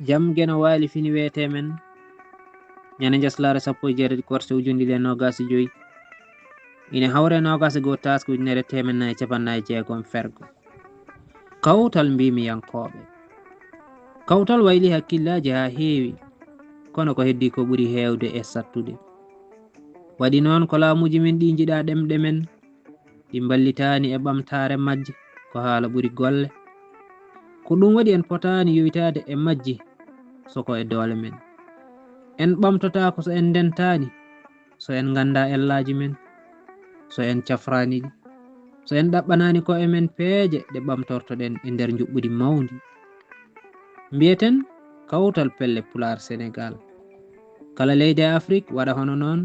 jam geno waali fini wiyete men ñande njealaare 17 Korse ujundi le nogasi joyi ine hawre nogasi go taske ujunere temen 4 fergo kawtal mbimi yankoɓe kawtal wayli hakkillaji ha heewi kono ko heddi ko ɓuri heewde e sattude waɗi noon ko laamuji men ɗi jiɗa ɗemɗe men ɗi ballitani e ɓamtare majje ko haala ɓuri golle ko ɗum waɗi en potani yoytade e majji soko e doole men en ɓamtotako so en ndentani so en ganda ellaji men so en cafrani ɗi so en ɗaɓɓanani ko emen peeje ɗe ɓamtortoɗen e nder juɓɓudi mawdi mbiyeten kawtal pelle Pulaar Sénégal kala leydi Afrique waɗa hono noon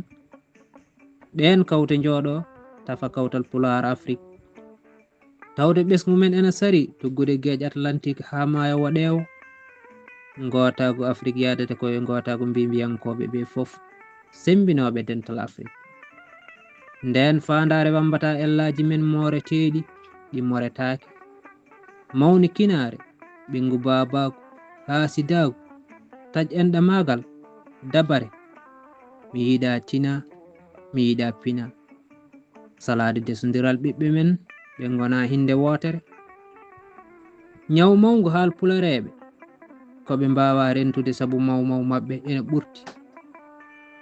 ɗen kawte jooɗo tafa kawtal Pulaar Afrique tawde ɓesgu men ena sari tuggude geeƴ Atlantique ha maayo waɗewo gootagu Afrique yadete koye gootagu mbimbiyankoɓe ɓe fof sembinoɓe dental Afrique nden fandare wambata ellaji men moreteɗi ɗi moretake mawni kinare ɓingu babagu haasidagu taj enɗa magal dabare mi yiɗa tina mi yiɗa pina salade desodiral ɓiɓɓe men ɓe gona hinde wotere ñaw mawgu haal pulareɓe koɓe mbawa rentude saabu mawmaw mabɓe ene ɓurti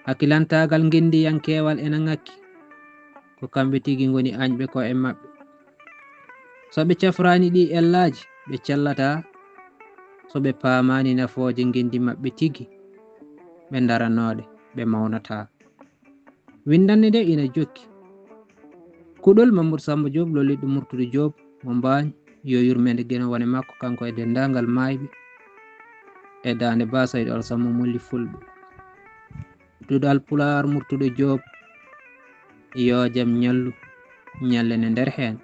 hakkilantagal gendiyankewal ena ngakki ko kamɓe tigi goni añɓe ko e mabɓe soɓe cafrani ɗi ellaji ɓe cellata soɓe paamani nafoje gendi mabɓe tigi ɓe daranoɗe ɓe mawnata windande nde ina jokki kuɗol Mamadou Samba Joob lolliɗo Murtuɗo Joob mo mbañ yo yurmede gueno wone makko kanko e dendagal mayɓe e dande basayɗo Alsama Molli fulɓe Duɗal Pulaar Murtuɗo Joob yo jaam ñallu ñallene nder hen